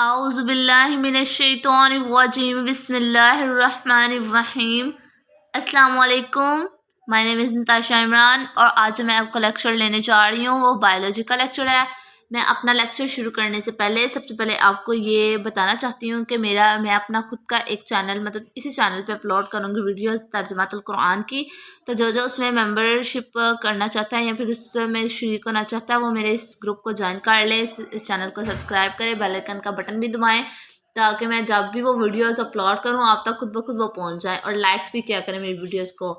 आउज़ुबिल्लाहिमिनश्शैतानिर्रजीम बिस्मिल्लाहिर्रहमानिर्रहीम। अस्सलाम वालेकुम। My name is Natasha Imran और आज मैं आपका लेक्चर लेने जा रही हूँ, वो बायोलॉजी का लेक्चर है। मैं अपना लेक्चर शुरू करने से पहले सबसे पहले आपको ये बताना चाहती हूँ कि मैं अपना खुद का एक चैनल मतलब इसी चैनल पे अपलोड करूँगी वीडियोस तर्जुमातुल कुरान की। तो जो जो उसमें मेंबरशिप करना चाहता है या फिर उसमें शरीक होना चाहता है वो मेरे इस ग्रुप को ज्वाइन कर ले, इस चैनल को सब्सक्राइब करें, बेल आइकन का बटन भी दबाएँ ताकि मैं जब भी वो वीडियोस अपलोड करूँ आप तक खुद ब खुद वो पहुँच जाए। और लाइक्स भी किया करें मेरी वीडियोस को,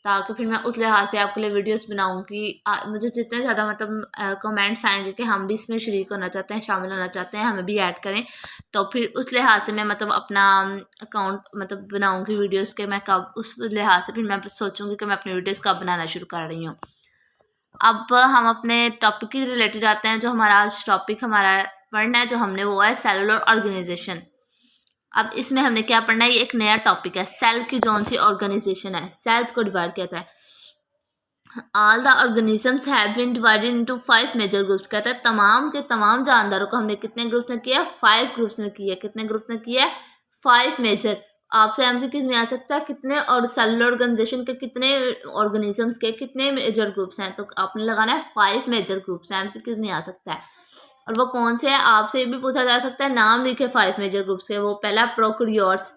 ताकि फिर मैं उस लिहाज से आपके लिए वीडियोस बनाऊंगी। मुझे जितने ज़्यादा मतलब कमेंट्स आएंगे कि हम भी इसमें शरीक होना चाहते हैं, शामिल होना चाहते हैं, हमें भी ऐड करें, तो फिर उस लिहाज से मैं मतलब अपना अकाउंट मतलब बनाऊंगी वीडियोस के। मैं कब उस लिहाज से फिर मैं सोचूंगी कि मैं अपनी वीडियोस कब बनाना शुरू कर रही हूँ। अब हम अपने टॉपिक के रिलेटेड आते हैं। जो हमारा आज टॉपिक हमारा पढ़ना है, जो हमने वो है सेलुलर ऑर्गेनाइजेशन। अब इसमें हमने क्या पढ़ना है, ये एक नया टॉपिक है। सेल की जौन सी ऑर्गेनाइजेशन है, सेल्स को डिवाइड कहता है। All the organisms have been divided into 5 major groups. कहता है तमाम के तमाम जानदारों को हमने कितने ग्रुप्स में किया, 5 ग्रुप्स में किया। कितने ग्रुप्स में किया, 5 मेजर। आपसे हमसे किस में आ सकता है, कितने और सेलुलर ऑर्गेनाइजेशन के कितने ऑर्गेनिजम्स के कितने मेजर ग्रुप्स हैं, तो आपने लगाना है 5 मेजर ग्रुप्स हैं। हमसे किस नहीं आ सकता है और वो कौन से है, आपसे ये भी पूछा जा सकता है। नाम लिखे 5 मेजर ग्रुप्स के। वो पहला prokaryotes,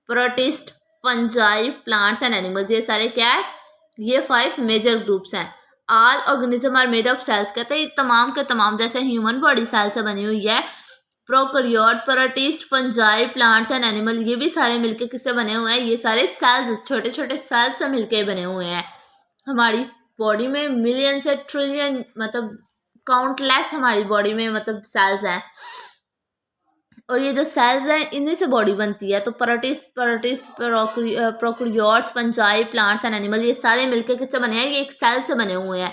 protist, fungi, plants and animals. ये सारे क्या है, ये 5 मेजर ग्रुप्स हैं। All organism are made of cells. कहते हैं तमाम के तमाम जैसे ह्यूमन बॉडी सेल से बनी हुई है। Prokaryote, protist, fungi, plants and animal, ये भी सारे मिलके किससे बने हुए हैं, ये सारे सेल्स, छोटे छोटे सेल्स से मिलके बने हुए हैं। हमारी बॉडी में मिलियन से ट्रिलियन मतलब काउंटलेस हमारी बॉडी में मतलब सेल्स हैं, और ये जो सेल्स हैं इन्हीं से बॉडी बनती है। तो prokaryotes, fungi, plants and animal, ये सारे मिलके किससे बने हैं, ये एक सेल से बने हुए हैं।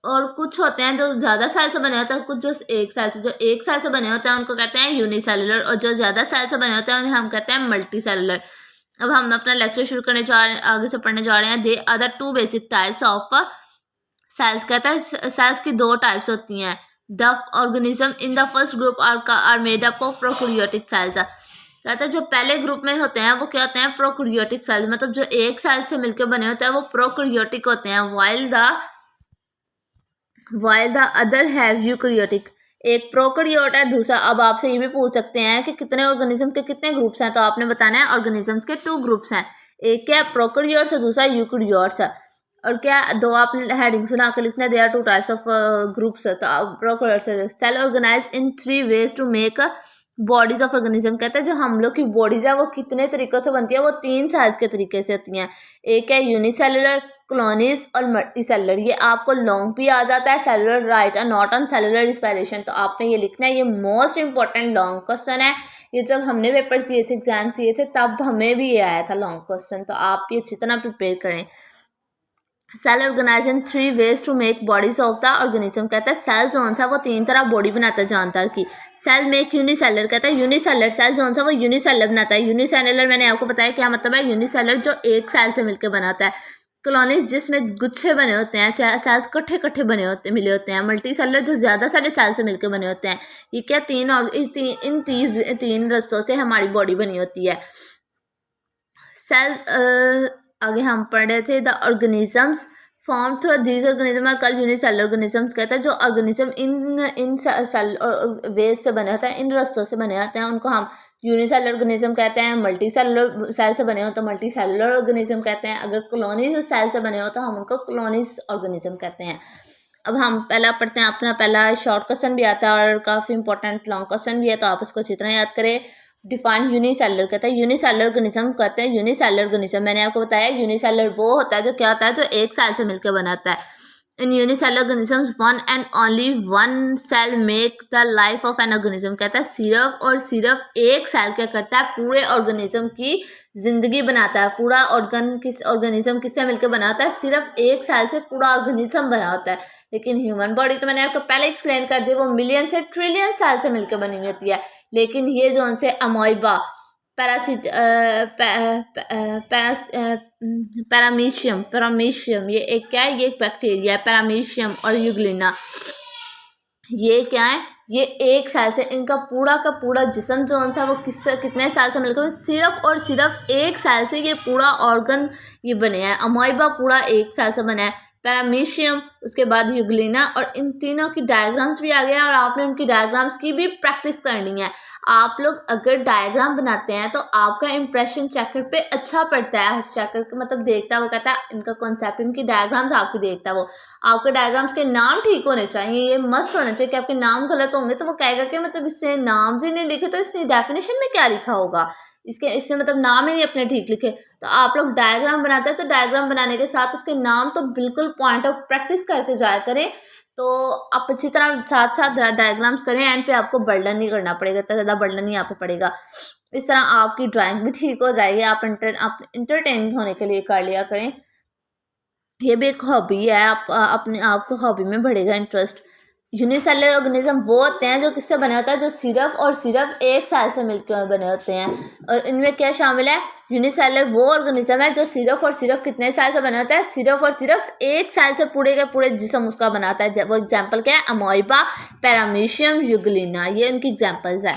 और कुछ होते हैं जो ज़्यादा सेल से बने होते हैं, कुछ जो एक सेल से बने होते हैं उनको कहते हैं यूनिसेलुलर, और जो ज़्यादा सेल से बने होते हैं उन्हें हम कहते हैं मल्टी सेलुलर। अब हम अपना लेक्चर शुरू करने जा रहे हैं, आगे से पढ़ने जा रहे हैं। They are the 2 basic types of cells. कहता है सेल्स की 2 टाइप्स होती हैं। The organism in the first group are made up of prokaryotic cells. कहता है जो पहले ग्रुप में होते हैं वो क्या होते हैं, प्रोकैरियोटिक सेल्स, मतलब जो एक सेल से मिलकर बने होते हैं वो प्रोकैरियोटिक होते हैं। While the other have eukaryotic. एक प्रोकैरियोट है, दूसरा। अब आपसे ये भी पूछ सकते हैं कि कितने ऑर्गेनिज्म के कितने ग्रुप्स हैं, तो आपने बताना है ऑर्गेनिजम्स के 2 ग्रुप्स हैं। एक क्या प्रोकैरियोट्स है, दूसरा यूकैरियोट्स है। और क्या दो आपने हेडिंग्स बना के लिखना है, there are 2 types of groups. तो prokaryotes cell organise in 3 ways to make bodies of organism. कहते हैं जो हम लोग की बॉडीज है वो कितने तरीक़ों से बनती है, वो 3 साइज के तरीके से होती हैं। एक है यूनिसेलुलर, कॉलोनीज और मल्टी सेलुलर। ये आपको लॉन्ग भी आ जाता है, cellular right and not on cellular respiration. तो आपने ये लिखना है, ये मोस्ट इंपॉर्टेंट लॉन्ग क्वेश्चन है। ये जब हमने पेपर दिए थे, एग्जाम दिए थे, तब हमें भी ये आया था लॉन्ग क्वेश्चन, तो आप ये अच्छी तरह प्रिपेयर करें। Cell organise in 3 ways to make bodies of the organism. कहता है सेल जोन सा वो 3 तरह बॉडी बनाता है जानदार की। Cell make unicellular. कहता है यूनिसेलर सेल जोन सा वो यूनिसेलर बनाता है। यूनिसेलर मैंने आपको बताया क्या मतलब है, यूनिसेलर जो एक सेल से मिलकर बनाता है। कॉलोनीज जिसमें गुच्छे बने होते हैं, चाहे सेल्स कट्ठे इकट्ठे बने होते मिले होते हैं। मल्टी सेलर जो ज़्यादा सारे सेल से मिलकर बने होते हैं। ये क्या इन तीन रस्तों से हमारी बॉडी बनी होती है। सेल आगे हम पढ़ रहे थे, the organisms form through these organism are called unicellular organisms. कहता है जो ऑर्गेनिज्म इन सेल वेज से बने होते हैं, इन रस्तों से बने होते हैं, उनको हम यूनिसेलुलर ऑर्गेनिज्म कहते हैं। मल्टी सेलुलर सेल से बने हो तो मल्टी सेलुलर ऑर्गेनिज्म कहते हैं। अगर कॉलोनीज सेल से बने हो तो हम उनको कॉलोनीज ऑर्गेनिज्म कहते हैं। अब हम पहला पढ़ते हैं, अपना पहला शॉर्ट क्वेश्चन भी आता है और काफ़ी इंपॉर्टेंट लॉन्ग क्वेश्चन भी है, तो आप इसको अच्छी तरह याद करें। Define unicellular. कहता है यूनिसेलुलर ऑर्गेनिज्म कहते हैं यूनिसेलुलर ऑर्गेनिज्म। मैंने आपको बताया यूनिसेलुलर वो होता है जो क्या होता है, जो एक सेल से मिलकर बनाता है। In unicellular organisms one and only one cell make the life of an organism. कहता है सिर्फ और सिर्फ एक सेल क्या करता है, पूरे ऑर्गेनिज्म की जिंदगी बनाता है। पूरा ऑर्गेनिज्म किससे मिलकर बना होता है, सिर्फ एक सेल से पूरा ऑर्गेनिज्म बना होता है। लेकिन ह्यूमन बॉडी तो मैंने आपको पहले एक्सप्लेन कर दिया, वो मिलियन से ट्रिलियन सेल से मिलकर बनी हुई होती है। लेकिन ये जो उनसे अमोइबा, पैरामीशियम, ये एक क्या है, ये एक बैक्टीरिया है। पैरामीशियम और यूग्लिना, ये क्या है, ये एक सेल से, इनका पूरा का पूरा जिस्म जो सा वो कितने सेल से मिलकर सिर्फ और सिर्फ एक सेल से ये पूरा ऑर्गन ये बने हैं। अमोइबा पूरा एक सेल से बना है, पैरामीशियम, उसके बाद यूग्लिना, और इन तीनों की डायग्राम्स भी आ गया और आपने उनकी डायग्राम्स की भी प्रैक्टिस करनी है। आप लोग अगर डायग्राम बनाते हैं तो आपका इंप्रेशन चेकर पे अच्छा पड़ता है। चेकर का मतलब देखता है, वो कहता है इनका कॉन्सेप्ट, इनकी डायग्राम्स आपकी देखता है वो। आपके डायग्राम्स के नाम ठीक होने चाहिए, ये मस्ट होना चाहिए कि आपके नाम गलत होंगे तो वो कहेगा कि मतलब इससे नाम ही नहीं लिखे तो इसने डेफिनेशन में क्या लिखा होगा, इससे मतलब नाम ही नहीं अपने ठीक लिखे। तो आप लोग डायग्राम बनाते हैं तो डायग्राम बनाने के साथ उसके नाम तो बिल्कुल पॉइंट ऑफ प्रैक्टिस करके जाया करें। तो आप अच्छी तरह साथ साथ डायग्राम्स करें, एंड पे आपको बर्डन नहीं करना पड़ेगा, इतना ज़्यादा बर्डन नहीं यहाँ पे पड़ेगा। इस तरह आपकी ड्राइंग भी ठीक हो जाएगी। आप इंटरटेन होने के लिए कर लिया करें, ये भी एक हॉबी है। आप अपने आप को हॉबी में बढ़ेगा इंटरेस्ट। यूनिसेलुलर ऑर्गेनिज्म वो होते हैं जो किससे बने होते हैं, जो सिर्फ और सिर्फ एक सेल से मिलकर बने होते हैं। और इनमें क्या शामिल है, यूनिसेलुलर वो ऑर्गेनिज्म है जो सिर्फ और सिर्फ कितने सेल से बने होते हैं, सिर्फ और सिर्फ एक सेल से पूरे के पूरे जिस्म उसका बनाता है। वो एग्जाम्पल क्या है, अमोइबा, पैरामीशियम, यूग्लिना, ये इनकी एग्जाम्पल्स है।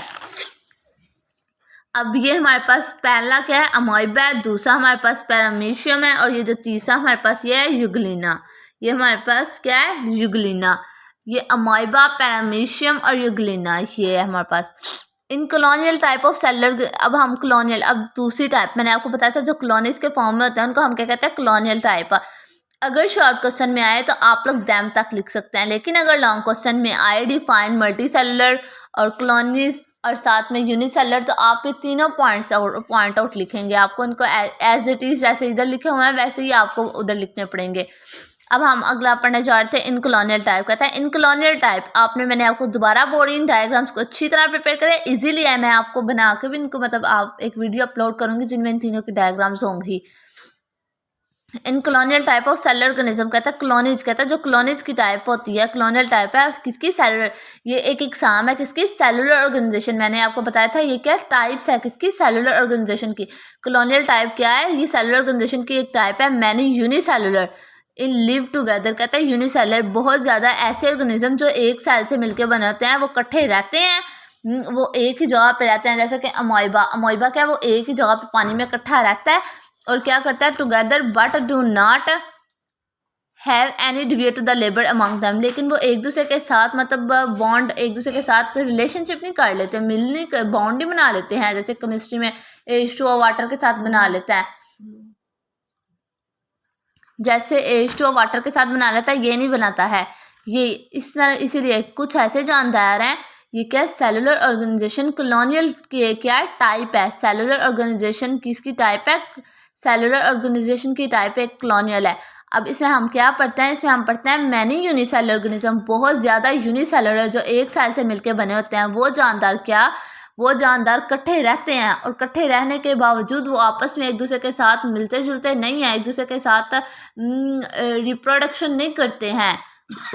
अब ये हमारे पास पहला क्या है, अमोइबा है, दूसरा हमारे पास पैरामीशियम है, और ये जो तीसरा हमारे पास ये है यूग्लिना। ये हमारे पास क्या है, यूग्लिना। ये अमोइबा, पैरामीशियम और यूग्लिना, ये है हमारे पास। In colonial type of cellular, अब हम कॉलोनियल, अब दूसरी टाइप मैंने आपको बताया था जो कॉलोनीज के फॉर्म में होते हैं उनको हम क्या कहते हैं, कॉलोनियल टाइप। अगर शॉर्ट क्वेश्चन में आए तो आप लोग दैम तक लिख सकते हैं, लेकिन अगर लॉन्ग क्वेश्चन में आए डिफाइन मल्टी सेलुलर और कॉलोनीज और साथ में यूनिसेलुलर, तो आप ये तीनों पॉइंट आउट लिखेंगे। आपको इनको एज इट इज जैसे इधर लिखे हुए हैं वैसे ही आपको उधर लिखने पड़ेंगे। अब हम अगला पढ़ने जा रहे थे इन कॉलोनियल टाइप। कहता है इन कॉलोनियल टाइप, आपने मैंने आपको दोबारा बोल रही हूँ, डायग्राम्स को अच्छी तरह प्रिपेयर करें, इजीली है। मैं आपको बना के भी इनको मतलब आप एक वीडियो अपलोड करूँगी जिनमें इन तीनों की डायग्राम्स होंगी। इन colonial type of cellular organism, कहता है कॉलोनीज, कहता है जो कॉलोनीज की टाइप होती है, कॉलोनियल टाइप है किसकी, सेलुलर। ये एक एग्जाम है किसकी, सेलुलर ऑर्गेनाइजेशन। मैंने आपको बताया था ये क्या टाइप्स है किसकी, सेलुलर ऑर्गेनाइजेशन की। कॉलोनियल टाइप क्या है, ये सेलुलर ऑर्गेनाइजेशन की एक टाइप है। Many unicellular in live together, कहता है यूनिसेलुलर बहुत ज़्यादा ऐसे ऑर्गेनिज्म जो एक सेल से मिलकर बने होते हैं, वो इकट्ठे रहते हैं, वो एक ही जगह पे रहते हैं। जैसे कि अमोइबा, अमोइबा क्या है, वो एक ही जगह पे पानी में इकट्ठा रहता है और क्या करता है, together but do not have any deviate to the labour among them, लेकिन वो एक दूसरे के साथ मतलब बॉन्ड, एक दूसरे के साथ रिलेशनशिप नहीं कर लेते, मिलने बॉन्ड ही बना लेते हैं। जैसे केमिस्ट्री में H2O वाटर के साथ बना लेता है, जैसे H2O वाटर के साथ बना लेता है, ये नहीं बनाता है ये इस तरह। इसीलिए कुछ ऐसे जानदार हैं, ये क्या सेलुलर ऑर्गेनाइजेशन कॉलोनियल की क्या टाइप है, सेलुलर ऑर्गेनाइजेशन किसकी टाइप है, सेलुलर ऑर्गेनाइजेशन की टाइप एक कॉलोनियल है। अब इसमें हम क्या पढ़ते हैं, इसमें हम पढ़ते हैं मैनी यूनिसेलुलर ऑर्गेनिज्म, बहुत ज़्यादा यूनिसेलुलर जो एक सेल से मिलकर बने होते हैं। वो जानदार क्या, वो जानदार इकट्ठे रहते हैं और इकट्ठे रहने के बावजूद वो आपस में एक दूसरे के साथ मिलते जुलते नहीं हैं, एक दूसरे के साथ रिप्रोडक्शन नहीं करते हैं,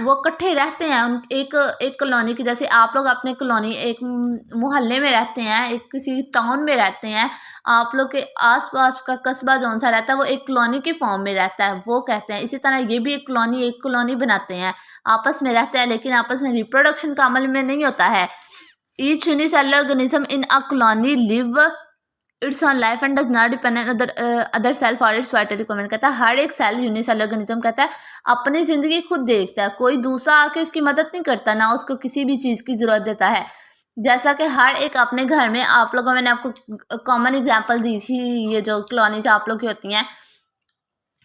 वो इकट्ठे रहते हैं। एक कॉलोनी की, जैसे आप लोग अपने कॉलोनी एक मोहल्ले में रहते हैं, एक किसी टाउन में रहते हैं, आप लोग के आसपास का कस्बा जौन सा रहता है वो एक कॉलोनी के फॉर्म में रहता है, वो कहते हैं। इसी तरह ये भी एक कॉलोनी बनाते हैं, आपस में रहते हैं, लेकिन आपस में रिप्रोडक्शन का अमल में नहीं होता है। Each unicellular organism in a colony live its own life and does not depend on other cell for its vital requirement, कहता है हर एक सेल यूनिसेलुलर ऑर्गेनिज्म कहता है अपनी ज़िंदगी खुद देखता है, कोई दूसरा आके उसकी मदद नहीं करता, ना उसको किसी भी चीज़ की ज़रूरत देता है। जैसा कि हर एक अपने घर में, आप लोगों मैंने आपको कॉमन एग्जांपल दी थी, ये जो कॉलोनीज आप लोग की होती हैं,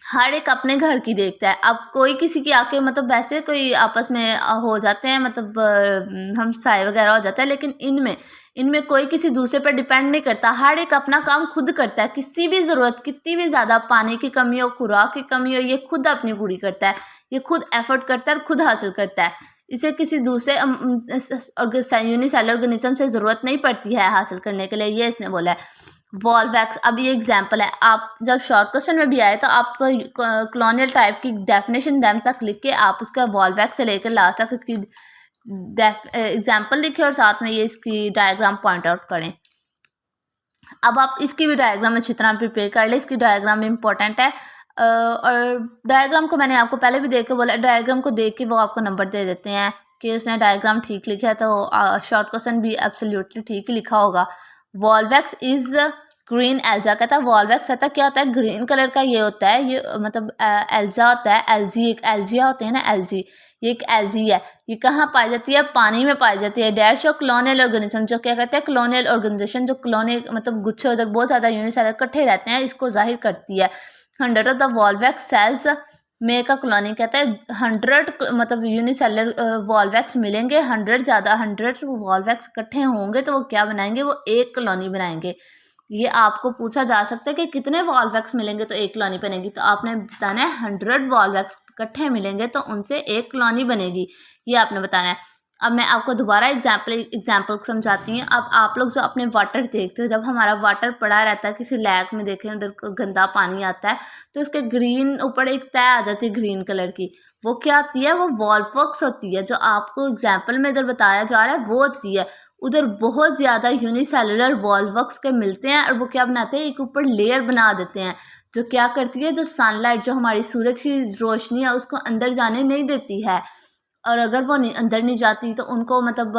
हर एक अपने घर की देखता है। अब कोई किसी की आके मतलब वैसे कोई आपस में हो जाते हैं, मतलब हमसाए वगैरह हो जाता है, लेकिन इनमें कोई किसी दूसरे पर डिपेंड नहीं करता, हर एक अपना काम खुद करता है। किसी भी ज़रूरत कितनी भी ज़्यादा पानी की कमी हो, खुराक की कमी हो, ये खुद अपनी पूरी करता है, ये खुद एफर्ट करता है और खुद हासिल करता है। इसे किसी दूसरे यूनिसेलुलर ऑर्गेनिज्म से ज़रूरत नहीं पड़ती है हासिल करने के लिए, ये इसने बोला है। वॉल्वैक्स, अब ये एग्जाम्पल है, आप जब शॉर्ट क्वेश्चन में भी आए तो आप कॉलोनियल टाइप की डेफिनेशन दैम तक लिख के आप उसका वॉल्वैक्स से लेकर लास्ट तक इसकी एग्जाम्पल लिखें और साथ में ये इसकी डायग्राम पॉइंट आउट करें। अब आप इसकी भी डायग्राम अच्छी तरह प्रिपेयर कर ले, इसकी डायग्राम इंपॉर्टेंट है। और डायग्राम को मैंने आपको पहले भी देख के बोला, डायग्राम को देख के वो आपको नंबर दे देते हैं कि उसने डायग्राम ठीक लिखा है, तो शॉर्ट क्वेश्चन भी एब्सोल्युटली ठीक ही लिखा होगा। वॉल्वैक्स इज ग्रीन एल्जा, कहता है वॉल्वैक्स कहता क्या होता है, ग्रीन कलर का ये होता है, ये मतलब एल्जा होता है, एल्जी एक एल्जिया होते हैं ना, एल्जी, ये एक एल्जी है। ये कहाँ पाई जाती है, पानी में पाई जाती है। डैश और कॉलोनियल ऑर्गेनिज्म, जो क्या कहते हैं कॉलोनियल ऑर्गेनाइजेशन, जो कॉलोनी मतलब गुच्छे उधर बहुत ज़्यादा यूनिसेलर इकट्ठे रहते हैं, इसको जाहिर करती है। 100 of the volvox cells make a colony, कहता है 100 मतलब यूनिसेलर वॉल्वैक्स मिलेंगे, 100 वॉल्वैक्स इकट्ठे होंगे तो वो क्या बनाएंगे, वो एक कॉलोनी बनाएंगे। ये आपको पूछा जा सकता है कि कितने वॉल्वैक्स मिलेंगे तो एक कॉलोनी बनेगी, तो आपने बताना है 100 वॉल्वैक्स इकट्ठे मिलेंगे तो उनसे एक कॉलोनी बनेगी, ये आपने बताना है। अब मैं आपको दोबारा एग्जाम्पल समझाती हूँ। अब आप लोग जो अपने वाटर देखते हो, जब हमारा वाटर पड़ा रहता है किसी लैक में, देखें उधर गंदा पानी आता है तो उसके ग्रीन ऊपर एक तय आ जाती है ग्रीन कलर की, वो क्या आती है, वो वॉल्वैक्स होती है। जो आपको एग्जाम्पल में इधर बताया जा रहा है वो होती है। उधर बहुत ज़्यादा यूनिसेलुलर वॉल्वैक्स के मिलते हैं और वो क्या बनाते हैं, एक ऊपर लेयर बना देते हैं, जो क्या करती है, जो सनलाइट, जो हमारी सूरज की रोशनी है उसको अंदर जाने नहीं देती है। और अगर वो अंदर नहीं जाती तो उनको मतलब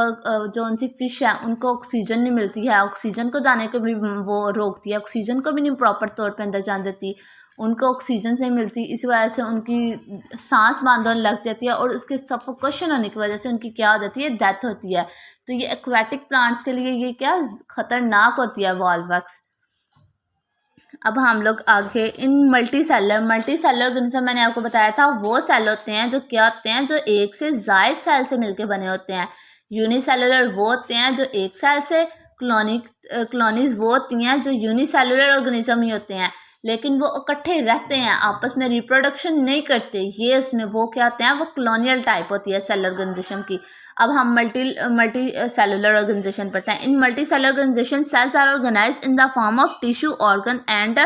जो उनकी फ़िश है उनको ऑक्सीजन नहीं मिलती है, ऑक्सीजन को जाने को भी वो रोकती है, ऑक्सीजन को भी नहीं प्रॉपर तौर पे अंदर जाने देती, उनको ऑक्सीजन से मिलती, इस वजह से उनकी सांस बंद होने लग जाती है और उसके सफोकेशन होने की वजह से उनकी क्या हो जाती है, डेथ होती है। तो ये एक्वेटिक प्लांट्स के लिए ये क्या खतरनाक होती है वॉल्वैक्स। अब हम लोग आगे इन मल्टीसेलर ऑर्गेनिज्म, मैंने आपको बताया था वो सेल होते हैं जो क्या होते हैं, जो एक से ज़ायद सेल से मिलके बने होते हैं। यूनिसेलुलर वो होते हैं जो एक सेल से, कॉलोनीज वो होती हैं जो यूनिसेलुलर ऑर्गेनिज्म ही होते हैं, लेकिन वो इकट्ठे रहते हैं, आपस में रिप्रोडक्शन नहीं करते। ये उसमें वो क्या होते हैं, वो कॉलोनियल टाइप होती है सेल ऑर्गेनाइजेशन की। अब हम मल्टी सेलुलर ऑर्गेनाइजेशन पढ़ते हैं। In multi cellular organisation cells are organise in the form of tissue, organ and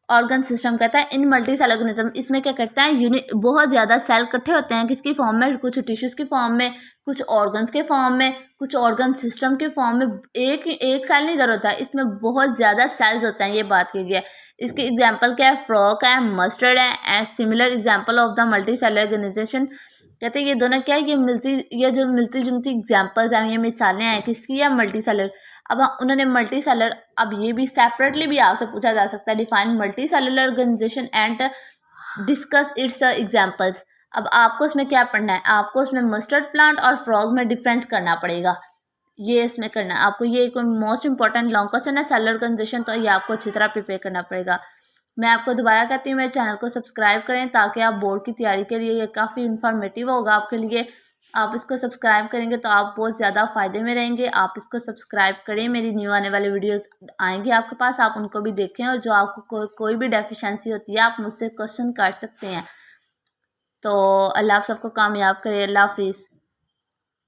organ system, कहता है इन मल्टी सेल ऑर्गेनिज्म, इसमें क्या करता है, बहुत ज़्यादा सेल इकट्ठे होते हैं, किसकी फॉर्म में, कुछ टिश्यूज़ की फॉर्म में, कुछ ऑर्गन्स के फॉर्म में, कुछ ऑर्गन सिस्टम के फॉर्म में। एक सेल नहीं इधर होता है, इसमें बहुत ज़्यादा सेल्स होते हैं, ये बात की गई है। इसके एग्जाम्पल क्या है, फ्रॉक है, मस्टर्ड है, similar example of the multi cellular organisation. कहते हैं ये दोनों क्या है, ये जो मिलती जुलती एग्जाम्पल्स हैं, ये मिसालें हैं किसकी है, मल्टी सेलुलर। अब उन्होंने मल्टी सेलुलर, अब ये भी सेपरेटली भी आपसे पूछा जा सकता है, define multi cellular organisation and discuss its examples. अब आपको इसमें क्या पढ़ना है, आपको इसमें मस्टर्ड प्लांट और फ्रॉग में डिफरेंस करना पड़ेगा, ये इसमें करना है आपको। ये कोई मोस्ट इंपॉर्टेंट लॉन्ग क्वेश्चन है सेलुलर ऑर्गेनाइजेशन, तो ये आपको अच्छी तरह प्रिपेयर करना पड़ेगा। मैं आपको दोबारा कहती हूँ मेरे चैनल को सब्सक्राइब करें ताकि आप बोर्ड की तैयारी के लिए, ये काफ़ी इन्फॉर्मेटिव होगा आपके लिए। आप इसको सब्सक्राइब करेंगे तो आप बहुत ज़्यादा फ़ायदे में रहेंगे। आप इसको सब्सक्राइब करें, मेरी न्यू आने वाले वीडियोस आएंगे आपके पास, आप उनको भी देखें, और जो आपको कोई भी डेफिशिएंसी होती है आप मुझसे क्वेश्चन कर सकते हैं। तो अल्लाह आप सबको कामयाब करे। अल्लाह हाफिज़।